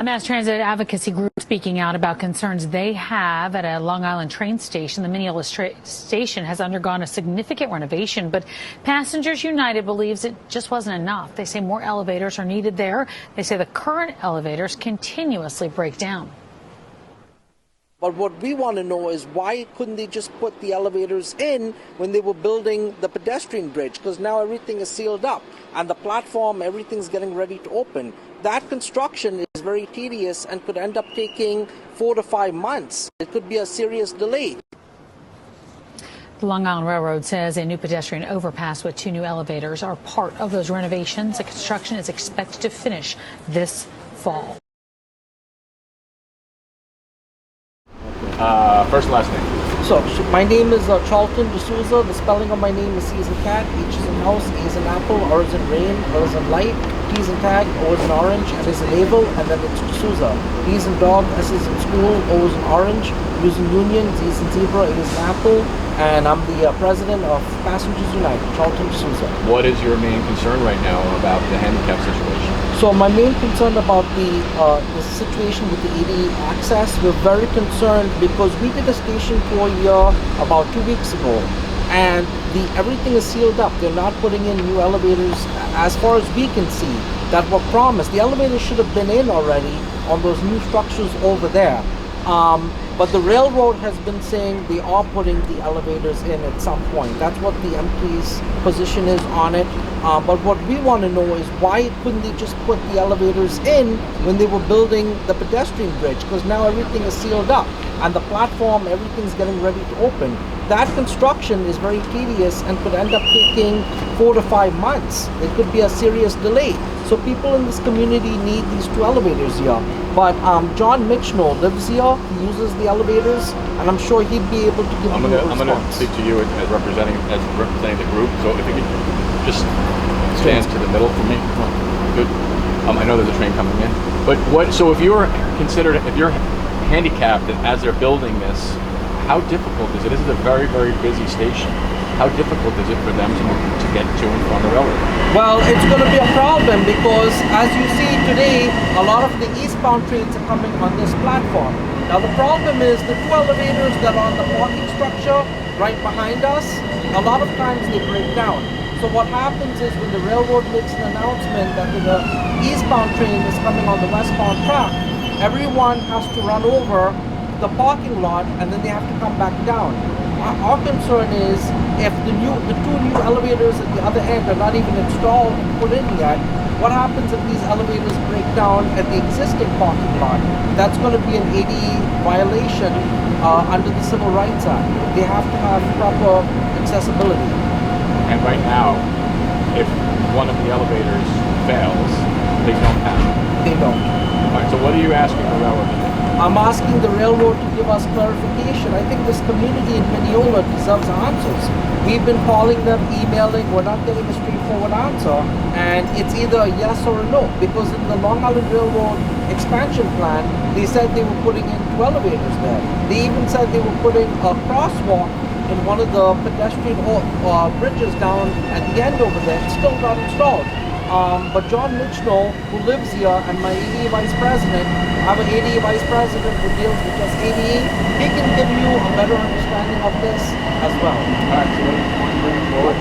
A mass transit advocacy group speaking out about concerns they have at a Long Island train station. The Mineola station has undergone a significant renovation, but Passengers United believes it just wasn't enough. They say more elevators are needed there. They say the current elevators continuously break down. But what we want to know is why couldn't they just put the elevators in when they were building the pedestrian bridge? Because now everything is sealed up and the platform, everything's getting ready to open. That construction is very tedious and could end up taking 4 to 5 months. It could be a serious delay. The Long Island Railroad says a new pedestrian overpass with 2 new elevators are part of those renovations. The construction is expected to finish this fall. First and last name. So my name is Charlton D'Souza. The spelling of my name is C as in cat, H is in house, A is in apple, R is in rain, L is in light, T is in tag, O is in orange, N is in navel, and then it's D'Souza. D is in dog, S is in school, O is in orange, U is in union, Z is in zebra, A is in apple, and I'm the president of Passengers United, Charlton D'Souza. What is your main concern right now about the handicap situation? So my main concern about the situation with the ADA access, we're very concerned because we did a station tour here about 2 weeks ago, and everything is sealed up. They're not putting in new elevators as far as we can see that were promised. The elevators should have been in already on those new structures over there. But the railroad has been saying they are putting the elevators in at some point. That's what the MP's position is on it. But what we want to know is why couldn't they just put the elevators in when they were building the pedestrian bridge? Because now everything is sealed up and the platform, everything's getting ready to open. That construction is very tedious and could end up taking 4 to 5 months. It could be a serious delay. So people in this community need these 2 elevators here. But John Micheneau lives here, he uses the elevators, and I'm sure he'd be able to give you a response. I'm going to speak to you as representing the group. So if you could just stand to the middle for me. Good. I know there's a train coming in. But so if you're handicapped as they're building this, how difficult is it? This is a very, very busy station. How difficult is it for them to get to and from the railroad? Well, it's going to be a problem because, as you see today, a lot of the eastbound trains are coming on this platform. Now, the problem is the 2 elevators that are on the parking structure right behind us, a lot of times they break down. So what happens is when the railroad makes an announcement that the eastbound train is coming on the westbound track, everyone has to run over the parking lot and then they have to come back down. Our concern is if the 2 new elevators at the other end are not even installed and put in yet, what happens if these elevators break down at the existing parking lot? That's going to be an ADA violation under the Civil Rights Act. They have to have proper accessibility. And right now, if one of the elevators fails, they don't have it. They don't. All right, so what are you asking the railroad to do? I'm asking the railroad to give us clarification. I think this community in Mineola deserves answers. We've been calling them, emailing, we're not getting a straightforward answer, and it's either a yes or a no, because in the Long Island Railroad expansion plan, they said they were putting in 2 elevators there. They even said they were putting a crosswalk in one of the pedestrian bridges down at the end over there. It's still not installed. But John Micheneau, who lives here, and my ADA Vice President, I have an ADA Vice President who deals with just ADA, he can give you a better understanding of this as well. All right, so what do you forward?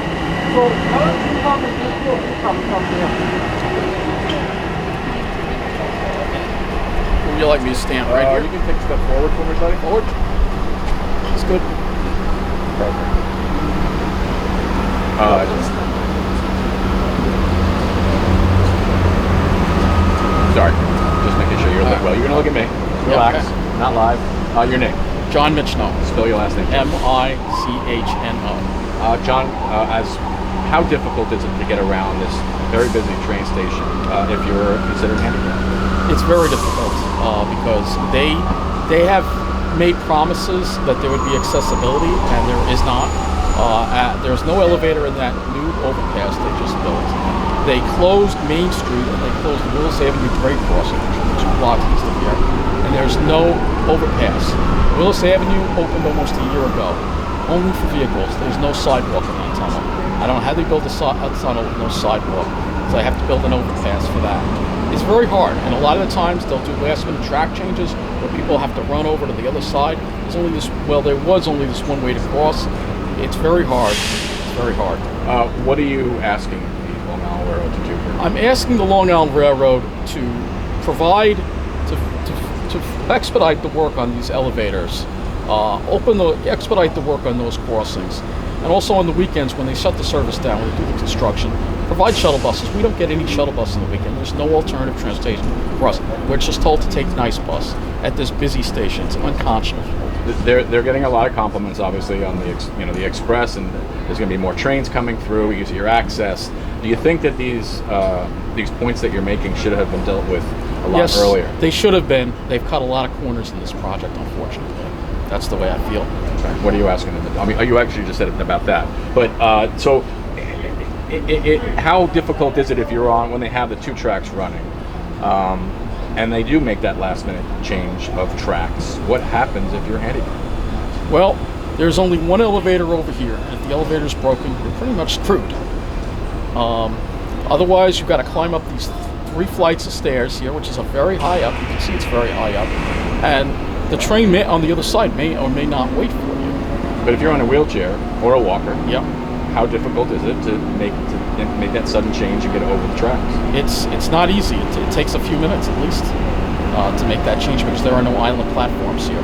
So, why don't you come and just come here? Would you like me to stand right here? You can take a step forward for me, buddy. Forward. That's good. Perfect. Sorry, just making sure you're well. You're gonna look at me. Relax. Yeah, okay. Not live. Your name? John Micheneau. Spell your last name. Michno. John, how difficult is it to get around this very busy train station if you're considered handicapped? It's very difficult because they have made promises that there would be accessibility, and there is not. There's no elevator in that new overpass they just built. They closed Main Street and they closed Willis Avenue grade crossing, which is 2 blocks east of here, and there's no overpass. Willis Avenue opened almost a year ago, only for vehicles. There's no sidewalk in that tunnel. I don't know how they build a tunnel with no sidewalk, so I have to build an overpass for that. It's very hard, and a lot of the times they'll do last-minute track changes where people have to run over to the other side. There was only this one way to cross. It's very hard. It's very hard. What are you asking the Long Island Railroad to do here? I'm asking the Long Island Railroad to provide, to expedite the work on these elevators, expedite the work on those crossings, and also on the weekends when they shut the service down, when they do the construction, provide shuttle buses. We don't get any shuttle bus on the weekend. There's no alternative transportation for us. We're just told to take nice bus at this busy station. It's unconscionable. They're getting a lot of compliments, obviously, on the express, and there's going to be more trains coming through, easier access. Do you think that these points that you're making should have been dealt with a lot earlier? Yes, they should have been. They've cut a lot of corners in this project, unfortunately. That's the way I feel. Okay. What are you asking them to do? I mean, you actually just said about that. But so, how difficult is it if you're on when they have the two tracks running? And they do make that last minute change of tracks. What happens if you're handicapped? Well, there's only one elevator over here. If the elevator's broken, you're pretty much screwed. Otherwise, you've got to climb up these 3 flights of stairs here, which is a very high up. You can see it's very high up. And the train on the other side may or may not wait for you. But if you're on a wheelchair or a walker, yeah, how difficult is it to make that sudden change and get over the tracks? It's not easy. It takes a few minutes at least to make that change because there are no island platforms here.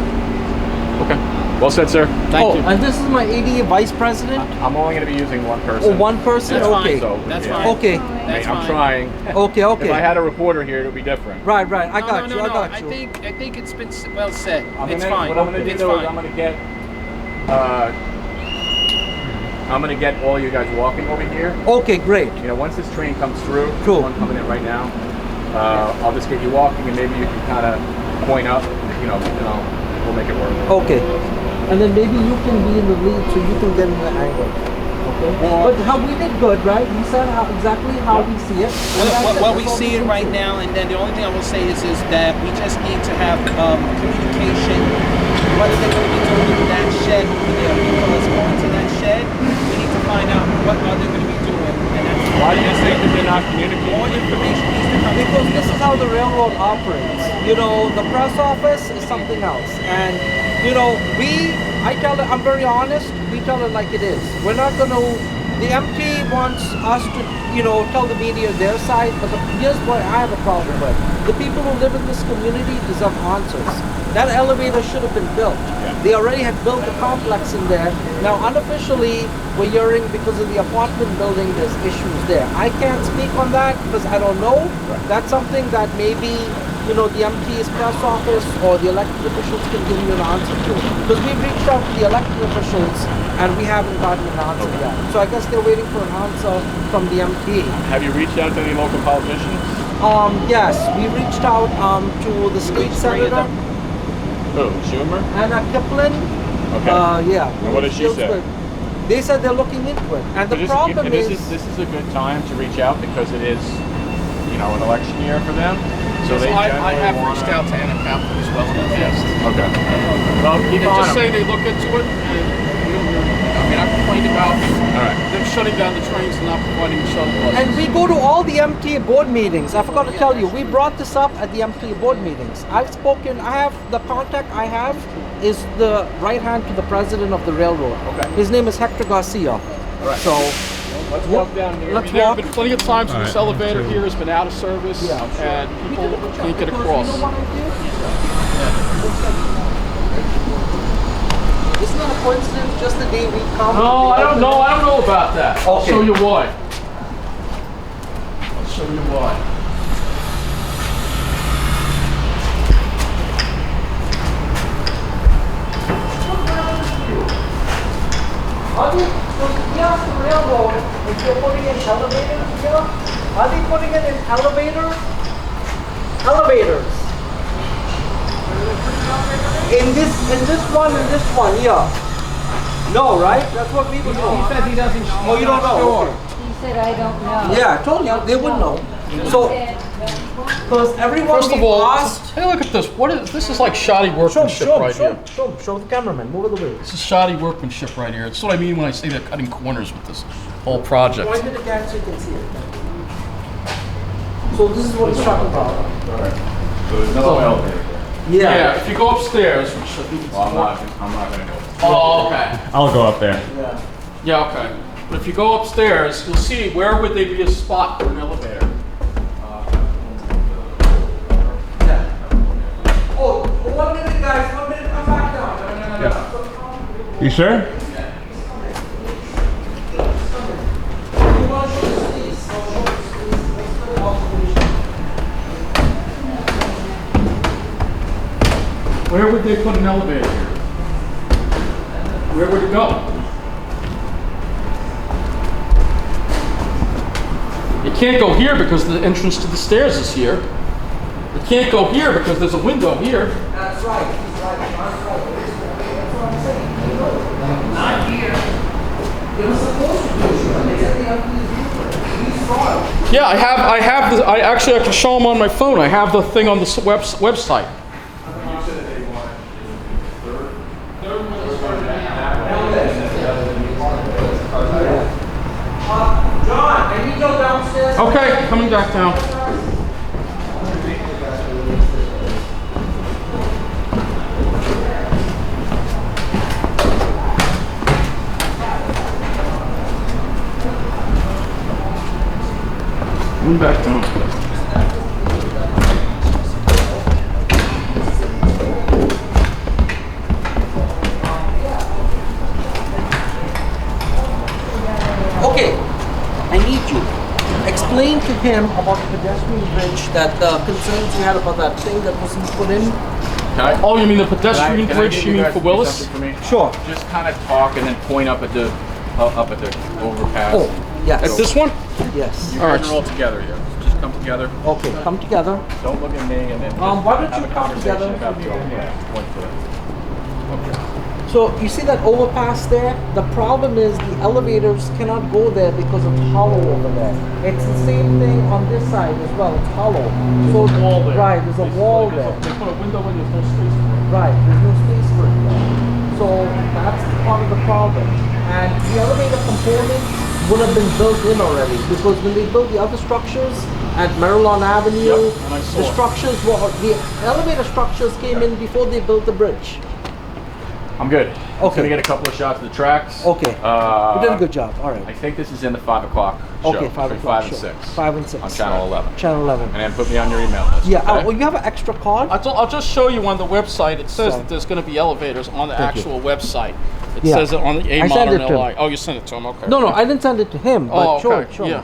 Okay. Well said, sir. Thank you. And this is my ADA vice president? I'm only going to be using one person. Oh, one person? That's okay. fine. So, That's yeah. fine. Okay. That's I'm fine. trying. Okay, okay. If I had a reporter here, it would be different. Right. I got you. No. I got you. I think it's been well said. It's What fine. I'm going to do It's though is fine. I'm going to get all you guys walking over here. Okay, great. You know, once this train comes through, Cool. one coming in right now, I'll just get you walking, and maybe you can kind of point up. You know, we'll make it work. Okay. And then maybe you can be in the lead so you can get in the angle. Okay. But how we did good, right? We said exactly how we see it. Well, we see it right now, and then the only thing I will say is that we just need to have communication. What are they going to be doing in that shed over there? Because going to that shed, we need to find out what are they going to be doing. And that's Why do you think that they're not communicating? more information needs to come. Because this is how the railroad operates. You know, the press office is something else. And, you know, I'm very honest, we tell it like it is. We're not going to, the MT wants us to, you know, tell the media their side, but here's what I have a problem with. The people who live in this community deserve answers. That elevator should have been built. Yeah. They already had built a complex in there. Now, unofficially, we're hearing because of the apartment building, there's issues there. I can't speak on that because I don't know. Right. That's something that maybe, you know, the MT's press office or the elected officials can give you an answer to. Because we've reached out to the elected officials and we haven't gotten an answer yet. So I guess they're waiting for an answer from the MT. Have you reached out to any local politicians? Yes, we reached out to the state senator, Who? Schumer? Anna Kiplin. Okay. Yeah. And what did she say? They said they're looking into it. And the problem is... This is a good time to reach out because it is, you know, an election year for them. So they I have generally reached out to Anna Kaplan as well in the past. Okay. Well, keep And on just them. say they look into it. I complained about All right. them shutting down the trains and not providing the shuttle buses. And we go to all the MTA board meetings. I forgot to tell you, we brought this up at the MTA board meetings. I have the contact I have is the right hand to the president of the railroad. Okay. His name is Hector Garcia. All right. So Let's walk down here. Let's There have walk. been plenty of times when this elevator here has been out of service Yeah. and we people did a good job can't get because across. You know what I did? It's not a coincidence, just the day we come. No, I don't know. I don't know about that. I'll Okay. show you why. I'll show you why. We asked the railroad if they're putting in elevators here. Are they putting it in elevators? In this one, yeah. No, right? That's what we were told. He said he doesn't. Oh, you don't know? Okay. He said, I don't know. Yeah, I told you they wouldn't know. So, because everyone First of we all, asked. hey, look at this. What is this? Is like shoddy workmanship right here. Show the cameraman. Move it away. This is shoddy workmanship right here. That's what I mean when I say they're cutting corners with this whole project. Point it again so you can see it. So this is what he's talking about. So there's no elevator. Yeah, if you go upstairs, which I think it's Well, I'm not gonna go. Oh, okay. I'll go up there. Yeah. Yeah, okay. But if you go upstairs, you'll see where would they be a spot for an elevator? Oh, 1 minute, guys. 1 minute. Come back down. Yeah. You sure? Where would they put an elevator here? Where would it go? You can't go here because the entrance to the stairs is here. You can't go here because there's a window here. That's right. He's right. That's right. That's what I'm saying. Not here. It was supposed to be. They said they have to use fraud. Yeah, I can show them on my phone. I have the thing on the website. John, I need you downstairs. Okay, coming back down. Coming back down. Okay, I need you. Explain to him about the pedestrian bridge, that the concerns you had about that thing that wasn't put in. Okay. Oh, you mean the pedestrian Can I bridge? get You mean guys for to do Willis? something for me? Sure. Just kind of talk and then point up at the overpass. Oh, yes. At this one? Yes. You All right. guys are all together here. Just come together. Okay, come together. Don't look at me and then just Why don't have you a come conversation together? about the overpass. Point to it. So you see that overpass there? The problem is the elevators cannot go there because it's hollow over there. It's the same thing on this side as well. It's hollow. There's a wall there. Right, there's a wall there. They put a window in, there's no space for it. Right, there's no space for it there. So that's part of the problem. And the elevator component would have been built in already because when they built the other structures at Maryland Avenue, Yep, and I saw the it. structures were the elevator structures came in before they built the bridge. I'm good. I'm Okay. gonna get a couple of shots of the tracks. Okay. You did a good job. All I right. think this is in the 5 o'clock show. Okay, 5 between o'clock. 5 and sure. 6. 5 and 6. On channel 11. Channel 11. And then put me on your email list. Yeah. okay? Oh, you have an extra card? I'll just show you on the website. It says Sorry. that there's going to be elevators on the Thank you. actual website. It Yeah. says it on the A I sent Modern it to him. LI. Oh, you sent it to him. Okay. No, I didn't send it to him. But Oh, sure, okay. sure. Yeah.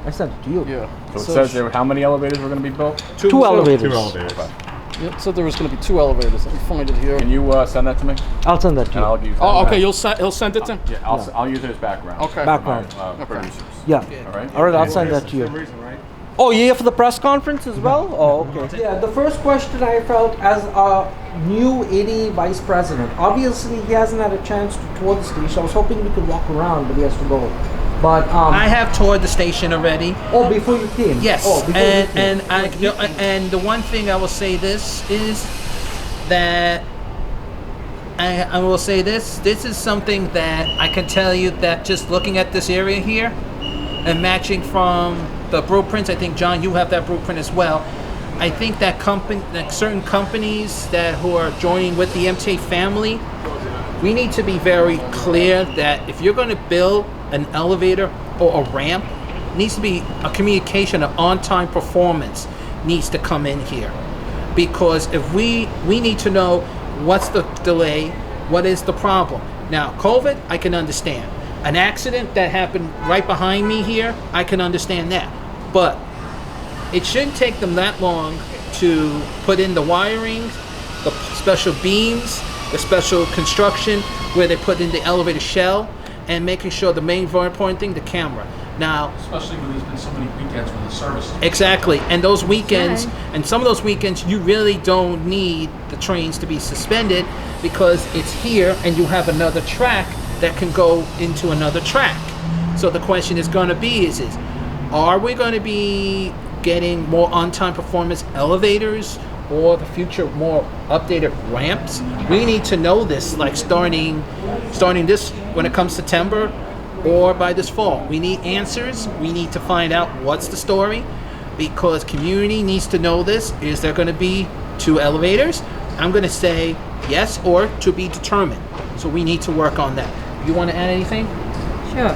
I sent it to you. Yeah. So it says there how many elevators were going to be built? Two elevators. 2 elevators. Yeah, it said there was going to be 2 elevators. Let me find it here. Can you send that to me? I'll send that to And you. I'll use that. Oh, okay. He'll send it to him. Yeah, I'll use it as background. Okay. Background. Producers. Yeah. All right. All right, I'll send that to you. Oh, yeah, for the press conference as well? Oh, okay. Yeah, the first question I felt as a new AD vice president, obviously he hasn't had a chance to tour the station. I was hoping we could walk around, but he has to go. But I have toured the station already. oh, before you came. Yes, Oh, before you came. and the one thing I will say this is that I will say this. This is something that I can tell you that just looking at this area here and matching from the blueprints, I think John, you have that blueprint as well. I think that certain companies who are joining with the MTA family, we need to be very clear that if you're going to build an elevator or a ramp, it needs to be a communication of on-time performance needs to come in here. Because if we need to know what's the delay, what is the problem. Now, COVID, I can understand. An accident that happened right behind me here, I can understand that. But it shouldn't take them that long to put in the wiring, the special beams, the special construction where they put in the elevator shell, and making sure the main very important thing, the camera. Now, Especially when there's been so many weekends with the service. exactly, and those weekends, Okay. and some of those weekends, you really don't need the trains to be suspended because it's here and you have another track that can go into another track. So the question is going to be is are we going to be getting more on-time performance elevators or the future more updated ramps? We need to know this, like starting this when it comes September or by this fall. We need answers. We need to find out what's the story. because community needs to know this. Is there going to be 2 elevators? I'm going to say yes or to be determined. So we need to work on that. You want to add anything? Sure.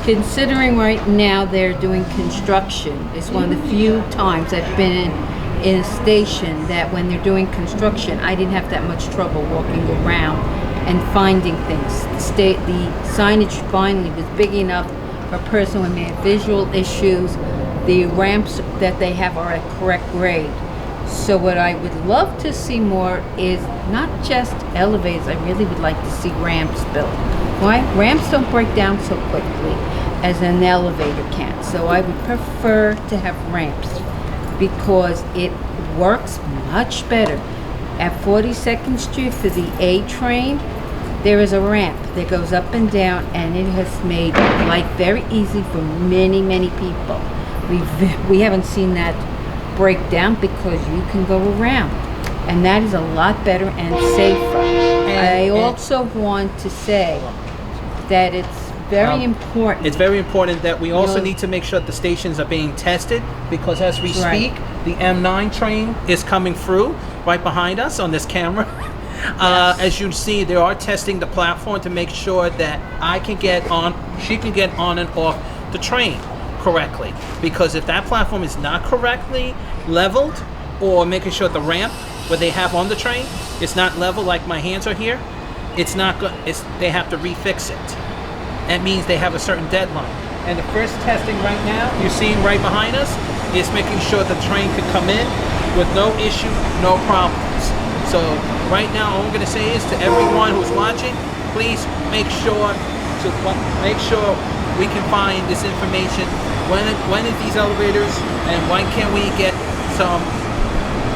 Considering right now they're doing construction, it's one of the few times I've been in a station that when they're doing construction, I didn't have that much trouble walking around and finding things. The signage finally was big enough for a person who may have visual issues. The ramps that they have are at correct grade. So what I would love to see more is not just elevators. I really would like to see ramps built. Why? Ramps don't break down so quickly as an elevator can. So I would prefer to have ramps because it works much better. At 42nd Street for the A train, there is a ramp that goes up and down, and it has made life very easy for many, many people. We haven't seen that break down because you can go around, and that is a lot better and safer. I also want to say that it's very important. It's very important that we also need to make sure that the stations are being tested, because as we speak, the M9 train is coming through right behind us on this camera. As you see, they are testing the platform to make sure that she can get on and off the train correctly. Because if that platform is not correctly leveled, or making sure the ramp where they have on the train is not level, like my hands are here, it's not good. They have to refix it. That means they have a certain deadline. And the first testing right now, you're seeing right behind us, is making sure the train could come in with no issue, no problems. So right now, all I'm going to say is to everyone who's watching, please make sure we can find this information. When is these elevators, and when can we get some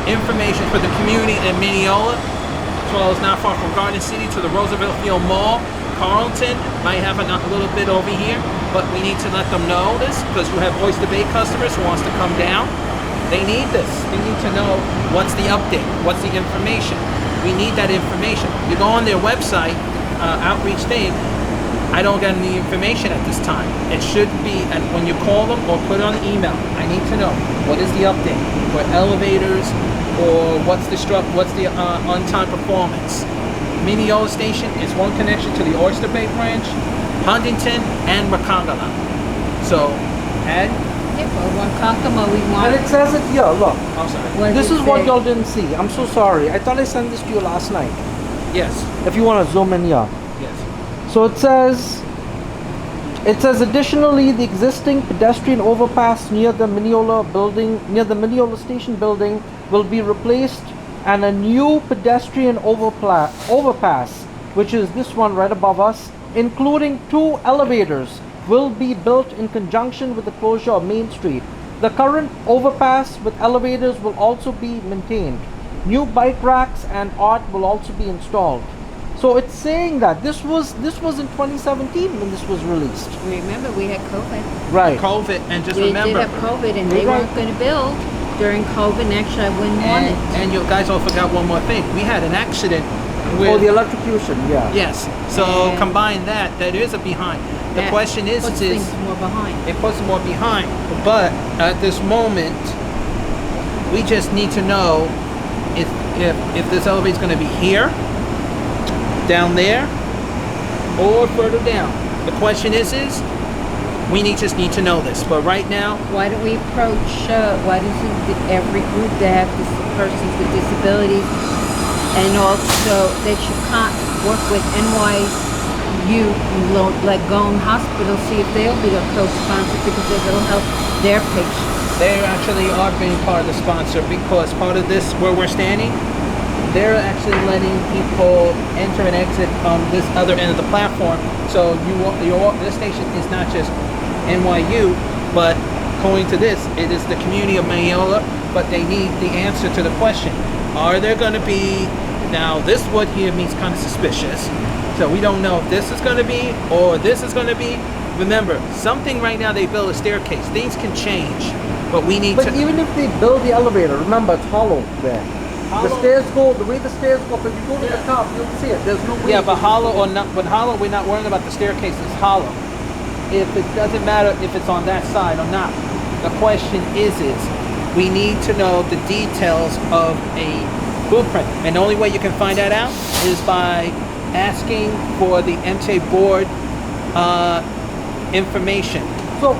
information for the community in Mineola, as well as not far from Garden City to the Roosevelt Field Mall. Carlton might have a little bit over here, but we need to let them know this, because you have Oyster Bay customers who wants to come down. They need this. They need to know what's the update, what's the information. We need that information. You go on their website, outreach thing, I don't get any information at this time. It should be, and when you call them or put it on the email, I need to know what is the update for elevators, or what's the on-time performance. Mineola Station is one connection to the Oyster Bay branch, Huntington, and Rakangala. So, Ed? And it says it here, look. I'm sorry. This is what y'all didn't see. I'm so sorry. I thought I sent this to you last night. Yes. If you want to zoom in here. Yes. So it says additionally, the existing pedestrian overpass near the Mineola Station building will be replaced, and a new pedestrian overpass, which is this one right above us, including 2 elevators, will be built in conjunction with the closure of Main Street. The current overpass with elevators will also be maintained. New bike racks and art will also be installed. So it's saying that this was in 2017 when this was released. Remember, we had COVID. Right. COVID, and just We remember. did have COVID, and they weren't going to build during COVID, and actually I wouldn't want it. And you guys all forgot one more thing. We had an accident with the electrocution, yeah. Yes. So And combine that is a behind. The that question is puts things more behind. it puts more behind. But at this moment, we just need to know if this elevator is going to be here, down there, or further down. The question is we just need to know this. But right now, Why don't we approach, why doesn't every group that have persons with disabilities, and also they should work with NYU, like Gone Hospital, see if they'll be a co-sponsor, because it'll help their patients. they actually are being part of the sponsor, because part of this, where we're standing, they're actually letting people enter and exit on this other end of the platform. So this station is not just NYU, but going to this, it is the community of Mineola, but they need the answer to the question. Are there going to be, now this word here means kind of suspicious, so we don't know if this is going to be or this is going to be. Remember, something right now, they build a staircase. Things can change, but we need to... But even if they build the elevator, remember it's hollow there. The stairs go, the way the stairs go, if you go to the top, you'll see it. There's no way. Yeah, but hollow or not, but hollow, we're not worrying about the staircase. It's hollow. If it doesn't matter if it's on that side or not. The question is we need to know the details of a blueprint. And the only way you can find that out is by asking for the MTA board information. So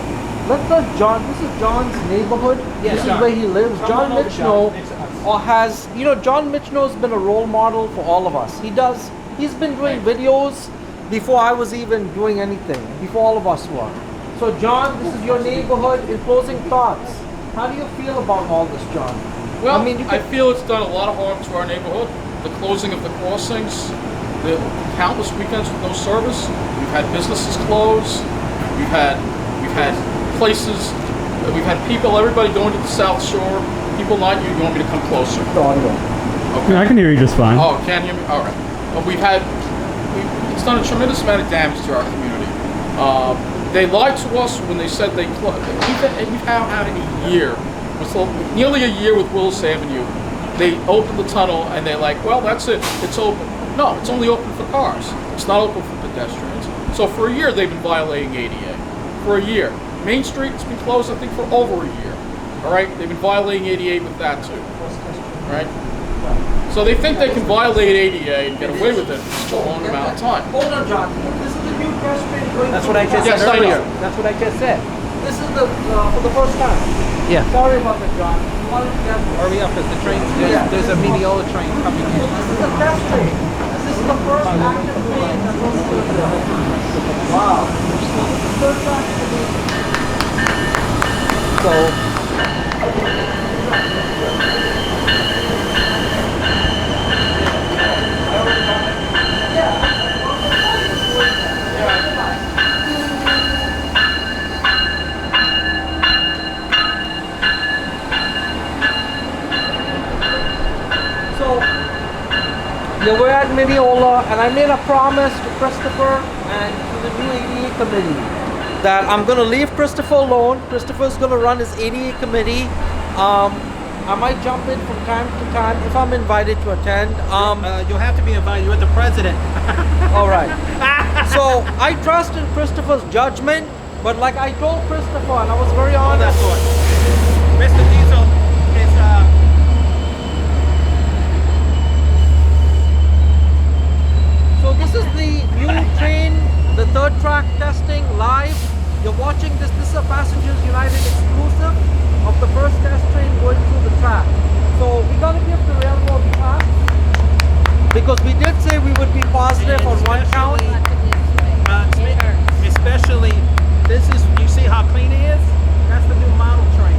let's let John. This is John's neighborhood. Yes, This John. is where he lives. Come John on over, Michno John. or has, John Michno's been a role model for all of us. He's been doing videos before I was even doing anything, before all of us were. So John, this is your neighborhood. In closing thoughts, how do you feel about all this, John? Well, I mean, you I could- feel it's done a lot of harm to our neighborhood. The closing of the crossings, the countless weekends with no service. We've had businesses close. We've had places. We've had people. Everybody going to the South Shore. People not you. You want me to come closer? The audio. Okay. Yeah, I can hear you just fine. Oh, can't hear me? All right. It's done a tremendous amount of damage to our community. They lied to us when they said they closed. We've had a year, nearly a year with Willis Avenue. They opened the tunnel and they're like, well, that's it. It's open. No, it's only open for cars. It's not open for pedestrians. So for a year, they've been violating ADA. For a year. Main Street has been closed, I think, for over a year. All right? They've been violating ADA with that, too. All right? So they think they can violate ADA and get away with it for such a long amount of time. Hold on, John. This is the new pedestrian going. That's what I just Yes, said I know. earlier. That's what I just said. This is the for the first time. Yeah. Sorry about that, John. You wanted to get. Hurry up, because the train, Yeah. there's a Mineola train coming in. This is the test train. This is the first active train that goes through here. Wow. First active train. So. Yeah, we're at Mineola, and I made a promise to Christopher and to the new ADA committee that I'm going to leave Christopher alone. Christopher's going to run his ADA committee. I might jump in from time to time if I'm invited to attend. You'll have to be invited. You're the president. All right. So I trust in Christopher's judgment, but like I told Christopher, and I was very Hold that honest. thought. Mr. Diesel is So this is the new train, the third track testing live. You're watching this. This is a Passengers United exclusive of the first test train going through the track. So we gotta give the railroad pass because we did say we would be positive on one count. especially, this is, you see how clean it is? That's the new model train.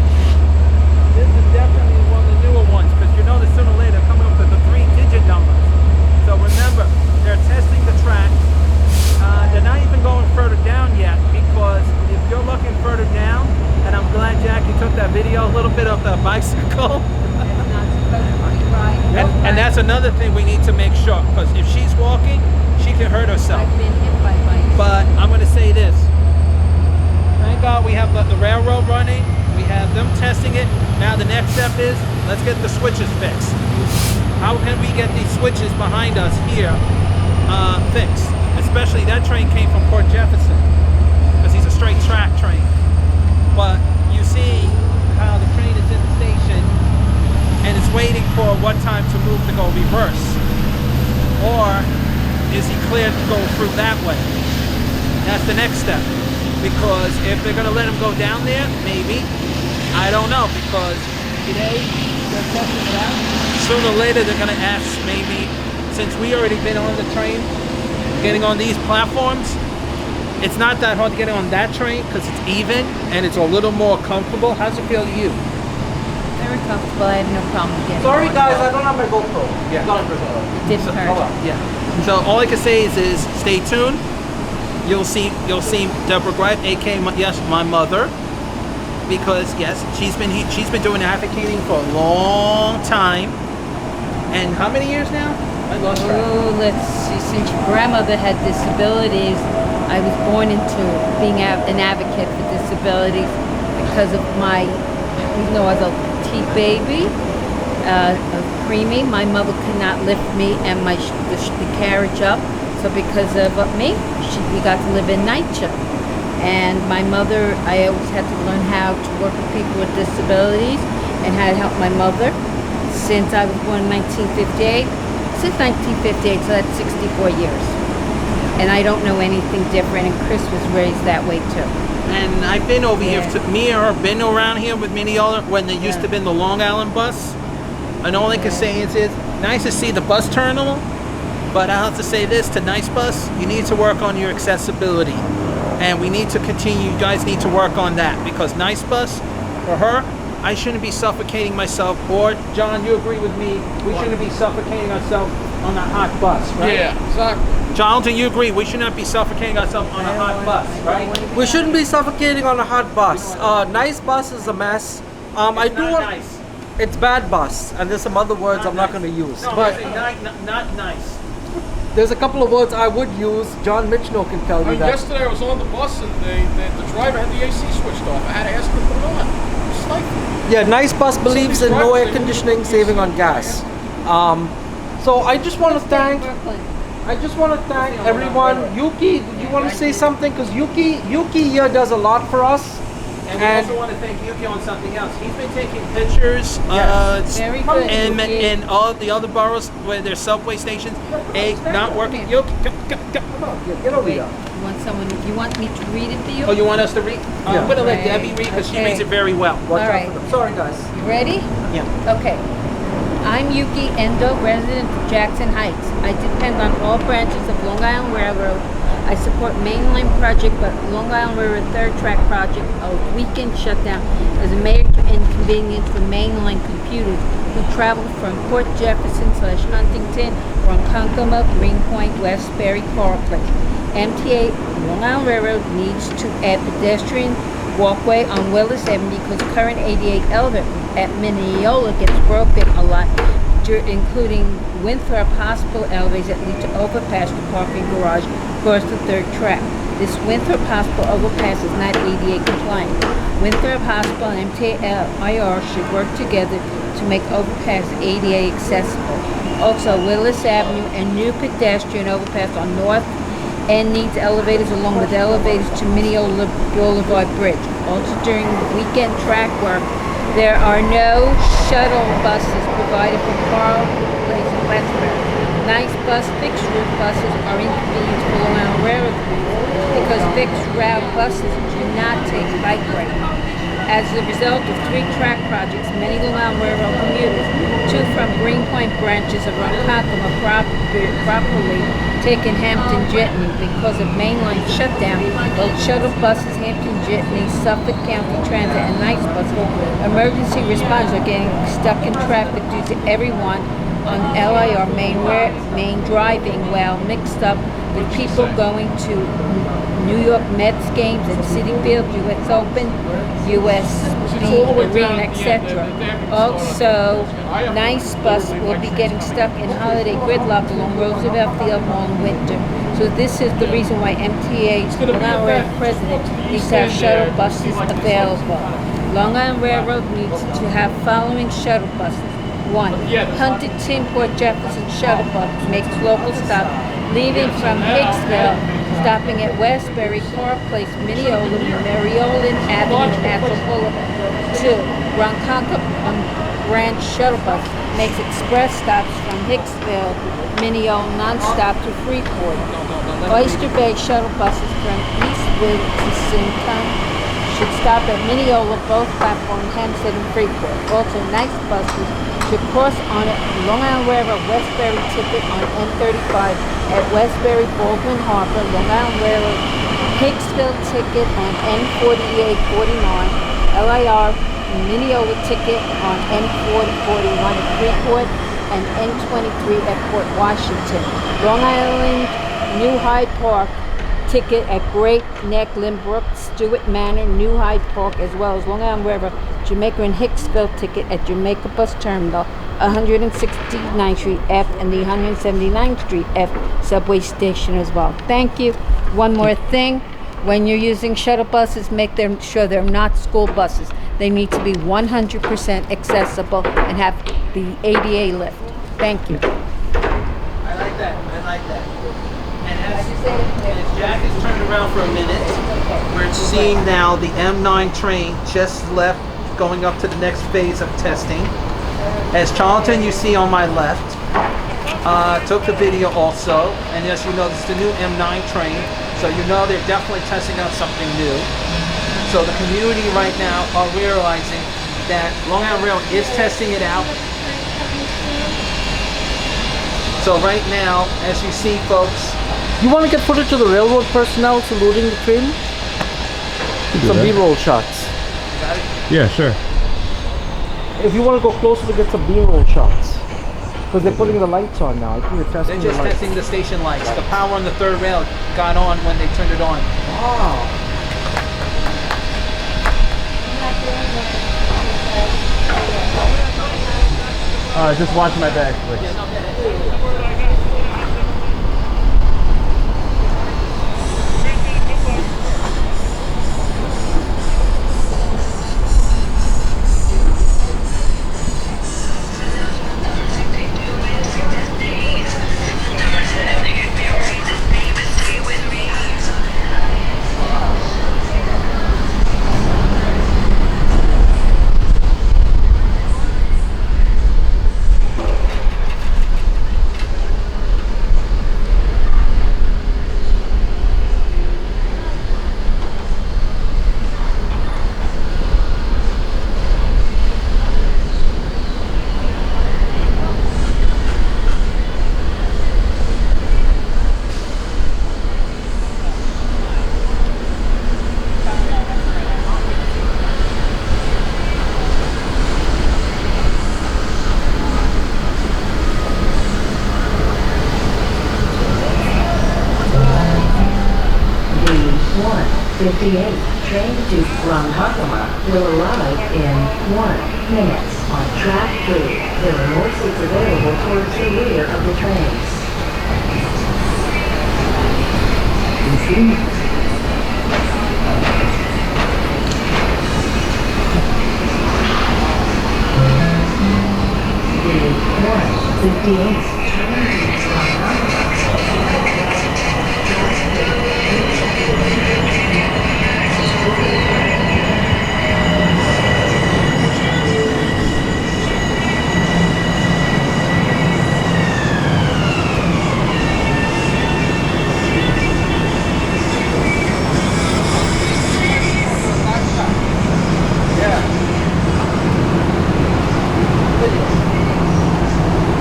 This is definitely one of the newer ones, because you know that sooner or later they're coming up to the 3-digit numbers. So remember, they're testing the track. They're not even going further down yet, because if you're looking further down, and I'm glad Jackie took that video, a little bit of the bicycle. And that's another thing we need to make sure, because if she's walking, she can hurt herself. I've been hit by bikes. But I'm going to say this. Thank God we have the railroad running. We have them testing it. Now the next step is, let's get the switches fixed. How can we get these switches behind us here fixed? Especially that train came from Port Jefferson, because he's a straight track train. But you see how the train is in the station and it's waiting for what time to move to go reverse. Or is he cleared to go through that way? That's the next step. Because if they're gonna let him go down there, maybe. I don't know, because today they're testing it out. Sooner or later they're gonna ask, maybe, since we already been on the train, getting on these platforms, it's not that hard to get on that train because it's even and it's a little more comfortable. How's it feel to you? Very comfortable. I have no problem getting Sorry on. guys, I don't have my GoPro. Yeah. It didn't hurt. Yeah. So all I can say is stay tuned. You'll see Deborah Gripe, aka my mother, because yes, she's been doing advocating for a long time. And how many years now? I lost track. Oh, let's see. Since your grandmother had disabilities, I was born into being an advocate for disabilities because of my, even though I was a petite baby, preemie, my mother could not lift me and the carriage up. So because of me, we got to live in NYCHA. And my mother, I always had to learn how to work with people with disabilities and how to help my mother since I was born in 1958. Since 1958, so that's 64 years. And I don't know anything different, and Chris was raised that way too. And I've been over here, me and her been around here with Mineola when there used to be the Long Island bus. And all I can say is it's nice to see the bus terminal, but I have to say this to Nice Bus, you need to work on your accessibility. And we need to continue, you guys need to work on that, because Nice Bus, for her, I shouldn't be suffocating myself, or John, you agree with me, we shouldn't be suffocating ourselves on a hot bus, right? Yeah, exactly. Jonathan, you agree, we should not be suffocating ourselves on a hot bus, right? We shouldn't be suffocating on a hot bus. Nice bus is a mess. I do not want. nice. It's bad bus, and there's some other words I'm not going to use. No, But not nice. there's a couple of words I would use. John Michno can tell you that. Yesterday I was on the bus and the driver had the AC switched off. I had to ask him to put it on. It was stifling. Yeah, Nice Bus believes in no air conditioning, saving on gas. So I just want to thank. I just want to thank everyone. Yuki, do you want to say something? Because Yuki here does a lot for us. And we also want to thank Yuki on something else. He's been taking pictures Very good, and all the other boroughs where there's subway stations not working. Yuki, Come on, get over Wait, here. you want me to read it to you? oh, you want us to read? I'm going to let Right. Debbie read because she Okay. reads it very well. Watch All out right. for them. Sorry, guys. You ready? Yeah. Okay. I'm Yuki Endo, resident of Jackson Heights. I depend on all branches of Long Island Railroad. I support mainline project, but Long Island Railroad third track project, a weekend shutdown, is a major inconvenience for mainline commuters who travel from Port Jefferson / Huntington, Ronkonkoma, Greenpoint, Westbury, Coral Place. MTA Long Island Railroad needs to add pedestrian walkway on Willis Avenue because current 88 elevator at Mineola gets broken a lot, including Winthrop Hospital elevators that lead to overpass to parking garage across the third track. This Winthrop Hospital overpass is not ADA compliant. Winthrop Hospital and MTA-LIRR should work together to make overpass ADA accessible. Also, Willis Avenue and new pedestrian overpass on North End needs elevators along with elevators to Mineola Boulevard Bridge. Also, during weekend track work, there are no shuttle buses provided from Coral Place and Westbury. Nice Bus fixed route buses are inconvenient for Long Island Railroad because fixed route buses do not take bike rate. As a result of 3 track projects, many Long Island Railroad commuters, 2 from Greenpoint branches of Ronkonkoma properly taken Hampton Jitney because of mainline shutdown. Both shuttle buses, Hampton Jitney, Suffolk County Transit, and Nice Bus emergency responders are getting stuck in traffic due to everyone on LIR main driving while mixed up with people going to New York Mets games at Citi Field, US Open, USB Arena, etc. Also, Nice Bus will be getting stuck in holiday gridlock along Roosevelt Field all winter. So this is the reason why MTA Long Island Railroad President needs to have shuttle buses available. Long Island Railroad needs to have following shuttle buses. 1. Huntington Port Jefferson shuttle bus makes local stop, leaving from Hicksville, stopping at Westbury, Coral Place, Mineola, Mariolan Avenue, Natural Boulevard. 2. Ronkonkoma branch shuttle bus makes express stops from Hicksville, Mineola, non-stop to Freeport. Oyster Bay shuttle buses from Eastwood to Sinton should stop at Mineola, both platforms, Hempstead and Freeport. Also, Nice buses should cross on a Long Island Railroad Westbury ticket on N35 at Westbury, Baldwin Harbor, Long Island Railroad Hicksville ticket on N4849, LIR Mineola ticket on N4041 at Freeport, and N23 at Port Washington. Long Island New Hyde Park ticket at Great Neck, Limbrook, Stewart Manor, New Hyde Park, as well as Long Island River, Jamaica and Hicksville ticket at Jamaica Bus Terminal, 169th Street F and the 179th Street F subway station as well. Thank you. One more thing, when you're using shuttle buses, make sure they're not school buses. They need to be 100% accessible and have the ADA lift. Thank you. I like that. And as Jack is turned around for a minute, we're seeing now the M9 train just left, going up to the next phase of testing. As Charlton, you see on my left, took the video also, and as you know, this is the new M9 train, so you know they're definitely testing out something new. So the community right now are realizing that Long Island Rail is testing it out. So right now, as you see, folks, You want to get footage of the railroad personnel saluting the train? Some B-roll shots. Yeah, sure. If you want to go closer to get some B-roll shots. Because they're putting the lights on now. I think they're testing they're just the lights. testing the station lights. The power on the third rail got on when they turned it on. Wow. Just watch my back, please. Train to Ronkonkoma will arrive in 1 minute on track 3. There are more seats available towards the rear of the trains. The 158 train to Ronkonkoma.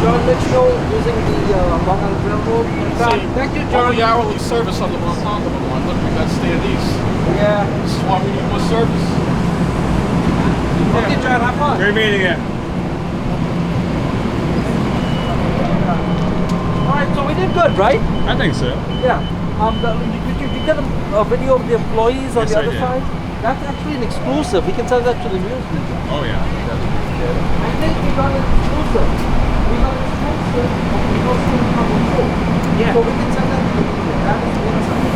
John Mitchell using the Long Island Railroad. Thank you, John. Only hourly service on the Ronkonkoma one. Look, we got standees. Yeah. This is why we need more service. Okay, John, have fun. Great meeting you. Alright, so we did good, right? I think so. Yeah. You get a video of the employees on Yes, the I other did. side? That's actually an exclusive. We can send that to the news media. Oh, yeah. I think we got an exclusive. We got an exclusive of the Muslim coming through. Yeah. So we can send that to the media. That is the insight.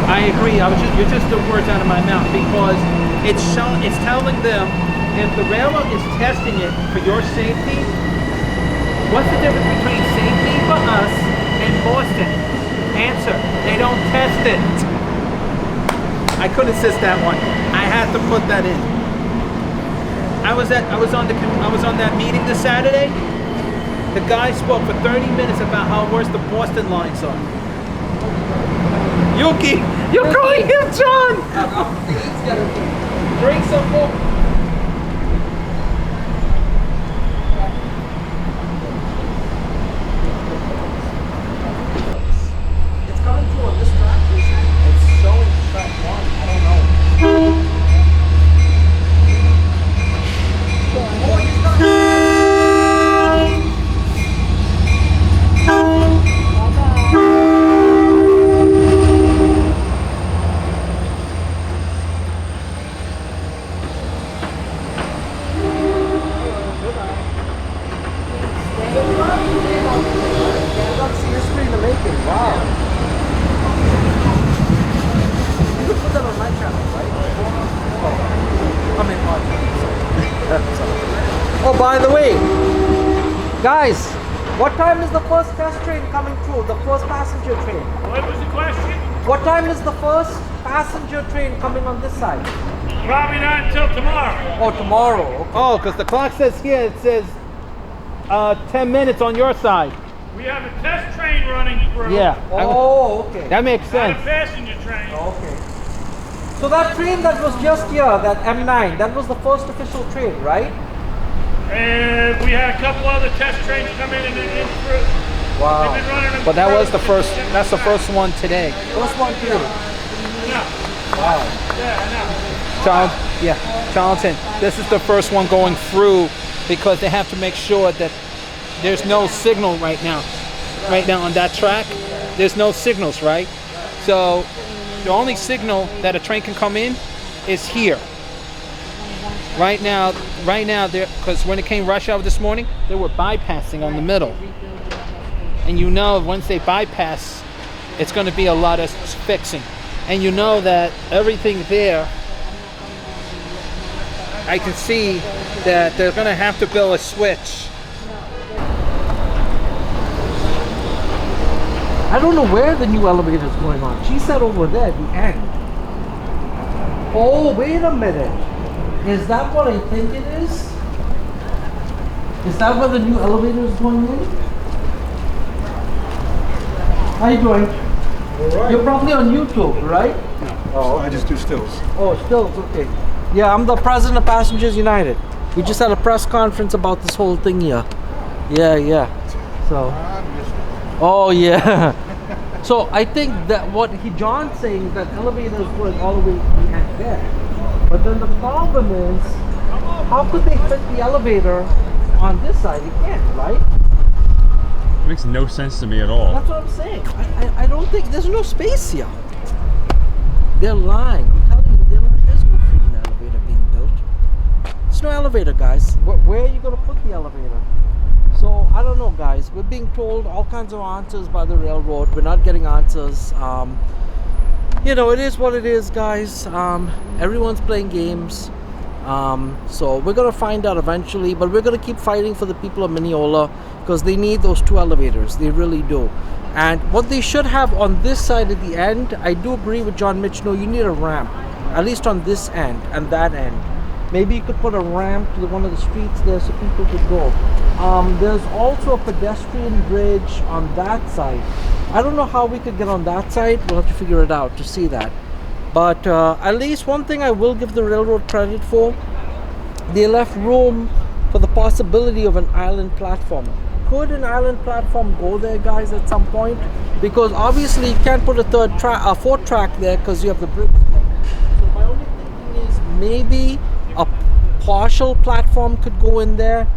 I agree. You're just the words out of my mouth because it's telling them if the railroad is testing it for your safety, what's the difference between safety for us and Boston? Answer: they don't test it. I couldn't assist that one. I had to put that in. I was on that meeting this Saturday. The guy spoke for 30 minutes about how worse the Boston lines are. Yuki, you're calling him John. Drink some more. It's coming through on this track. It's showing track 1. I don't know. Oh, he's coming. That's history in the making. Wow. You could put that on my channel, right? Oh. I mean, oh, by the way, guys, what time is the first test train coming through? The first passenger train? What was the question? What time is the first passenger train coming on this side? Probably not until tomorrow. Oh, tomorrow. Okay. Oh, because the clock says here, it says 10 minutes on your side. We have a test train running through. Yeah. Oh, okay. That makes Not a sense. passenger train. Okay. So that train that was just here, that M9, that was the first official train, right? And we had a couple other test trains come in and in through. Wow. They've been running them But that through was the first, since that's the first one today. First one today. No. Wow. Charlton, this is the first one going through because they have to make sure that there's no signal right now. Right now on that track, there's no signals, right? So the only signal that a train can come in is here. Right now, because when it came rush hour this morning, they were bypassing on the middle. And you know, once they bypass, it's going to be a lot of fixing. And you know that everything there, I can see that they're going to have to build a switch. I don't know where the new elevator is going on. She said over there at the end. Oh, wait a minute. Is that what I think it is? Is that where the new elevator is going in? How you doing? All right. You're probably on YouTube, right? Oh, I just do stills. Oh, still, it's okay. Yeah, I'm the president of Passengers United. We just had a press conference about this whole thing here. Yeah. So. Oh, yeah. So I think that what John's saying is that elevator is going all the way behind there. But then the problem is, how could they fit the elevator on this side? You can't, right? It makes no sense to me at all. That's what I'm saying. I don't think there's no space here. They're lying. I'm telling you, they're lying. There's no freaking elevator being built. There's no elevator, guys. Where are you going to put the elevator? So I don't know, guys. We're being told all kinds of answers by the railroad. We're not getting answers. You know, it is what it is, guys. Everyone's playing games. So we're gonna find out eventually, but we're gonna keep fighting for the people of Mineola because they need those two elevators. They really do. And what they should have on this side at the end, I do agree with John Micheneau, you need a ramp, at least on this end and that end. Maybe you could put a ramp to one of the streets there so people could go. There's also a pedestrian bridge on that side. I don't know how we could get on that side. We'll have to figure it out to see that. But at least one thing I will give the railroad credit for, they left room for the possibility of an island platform. Could an island platform go there, guys, at some point? Because obviously you can't put a fourth track there because you have the bridge. So my only thinking is maybe a partial platform could go in there,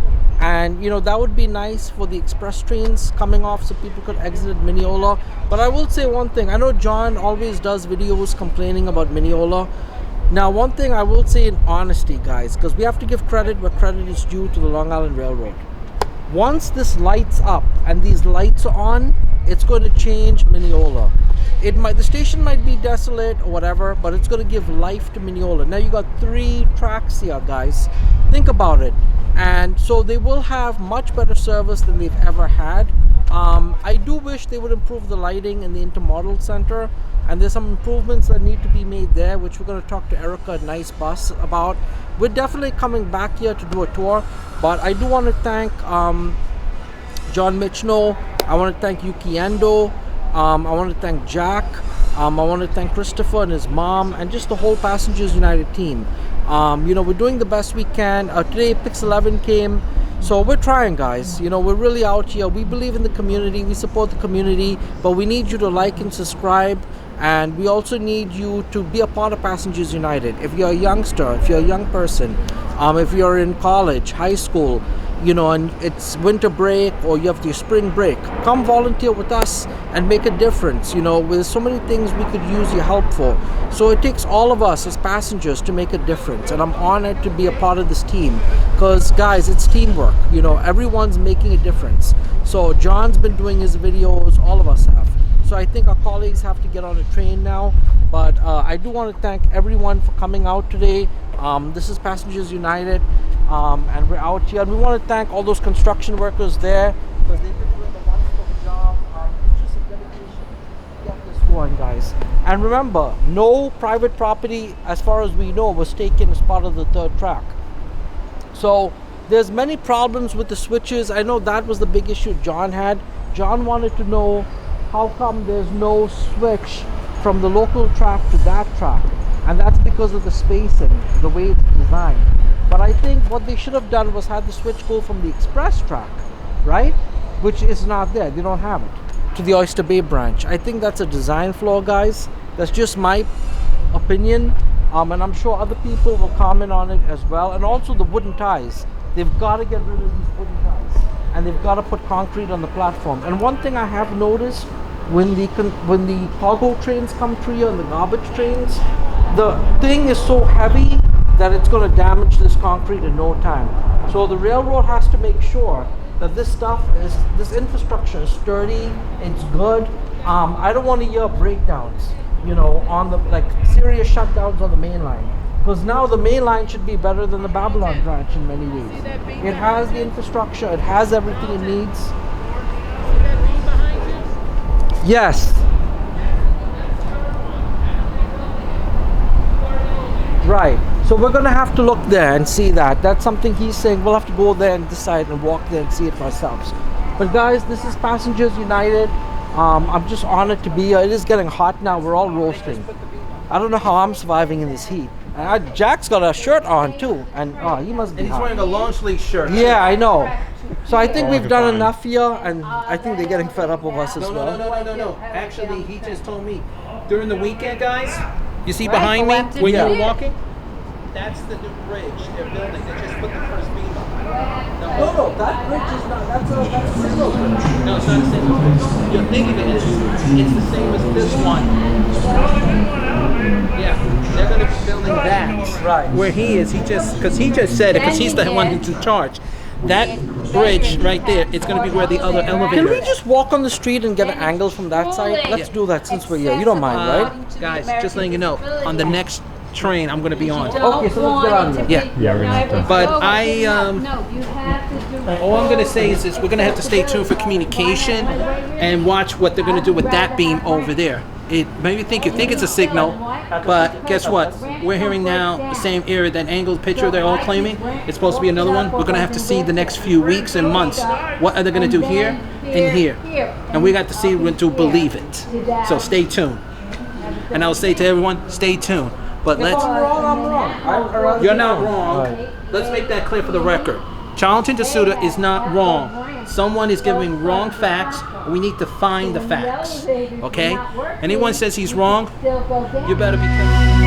and you know that would be nice for the express trains coming off so people could exit at Mineola. But I will say one thing, I know John always does videos complaining about Mineola. Now one thing I will say in honesty, guys, because we have to give credit where credit is due to the Long Island Railroad. Once this lights up and these lights are on, it's going to change Mineola. The station might be desolate or whatever, but it's going to give life to Mineola. Now you got 3 tracks here, guys. Think about it. And so they will have much better service than they've ever had. I do wish they would improve the lighting in the intermodal center, and there's some improvements that need to be made there, which we're going to talk to Erica at Nice Bus about. We're definitely coming back here to do a tour, but I do want to thank John Micheneau. I want to thank Yuki Endo. I want to thank Jack. I want to thank Christopher and his mom, and just the whole Passengers United team. You know, we're doing the best we can. Today Pix 11 came, so we're trying, guys. You know, we're really out here. We believe in the community, we support the community, but we need you to like and subscribe, and we also need you to be a part of Passengers United. If you're a youngster, if you're a young person, if you're in college, high school, you know, and it's winter break or you have your spring break, come volunteer with us and make a difference. You know, there's so many things we could use your help for. So it takes all of us as passengers to make a difference, and I'm honored to be a part of this team because, guys, it's teamwork. You know, everyone's making a difference. So John's been doing his videos, all of us have. So I think our colleagues have to get on a train now, but I do want to thank everyone for coming out today. This is Passengers United, and we're out here, and we want to thank all those construction workers there because they've been doing a wonderful job. It's just a dedication to get this going, guys. And remember, no private property, as far as we know, was taken as part of the third track. So there's many problems with the switches. I know that was the big issue John had. John wanted to know how come there's no switch from the local track to that track. And that's because of the spacing, the way it's designed. But I think what they should have done was had the switch go from the express track, right? Which is not there, they don't have it, to the Oyster Bay branch. I think that's a design flaw, guys. That's just my opinion. And I'm sure other people will comment on it as well. And also the wooden ties. They've got to get rid of these wooden ties. And they've got to put concrete on the platform. And one thing I have noticed, when the cargo trains come through here and the garbage trains, the thing is so heavy that it's going to damage this concrete in no time. So the railroad has to make sure that this infrastructure is sturdy, it's good. I don't want to hear breakdowns, you know, on the, like, serious shutdowns on the main line. Because now the main line should be better than the Babylon branch in many ways. It has the infrastructure, it has everything it needs. Yes. Right. So we're going to have to look there and see that. That's something he's saying. We'll have to go there and decide and walk there and see it for ourselves. But guys, this is Passengers United. I'm just honored to be here. It is getting hot now. We're all roasting. I don't know how I'm surviving in this heat. Jack's got a shirt on too, and he must be And he's hot. wearing a long sleeve shirt. Yeah, I know. So I think we've done enough here, and I think they're getting fed up with us as well. No. Actually, he just told me during the weekend, guys. You see behind me when you were walking? That's the new bridge they're building. They just put the first beam up. No, that bridge is not. That's a single bridge. No, it's not the same bridge. You're thinking it is. It's the same as this one. Yeah, they're going to be building that. Right. Where he is, he just said it, because he's the one who's in charge. That bridge right there, it's going to be where the other elevator Can we is. just walk on the street and get an angle from that side? Let's do that since we're here. You don't mind, right? Guys, just letting you know, on the next train I'm going to be on. Okay, so let's get on there. Yeah. Yeah, we're gonna have to. But No, you have to do. all I'm going to say is this: we're going to have to stay tuned for communication and watch what they're going to do with that beam over there. It maybe you think it's a signal, but guess what? We're hearing now the same area, that angled picture they're all claiming. It's supposed to be another one. We're going to have to see the next few weeks and months. What are they going to do here and here? And we got to see to believe it. So stay tuned. And I'll say to everyone, stay tuned. But let's. I'm wrong. You're not wrong. Let's make that clear for the record. Charlton DeSouza is not wrong. Someone is giving wrong facts. We need to find the facts. Okay? Anyone says he's wrong, you better be careful.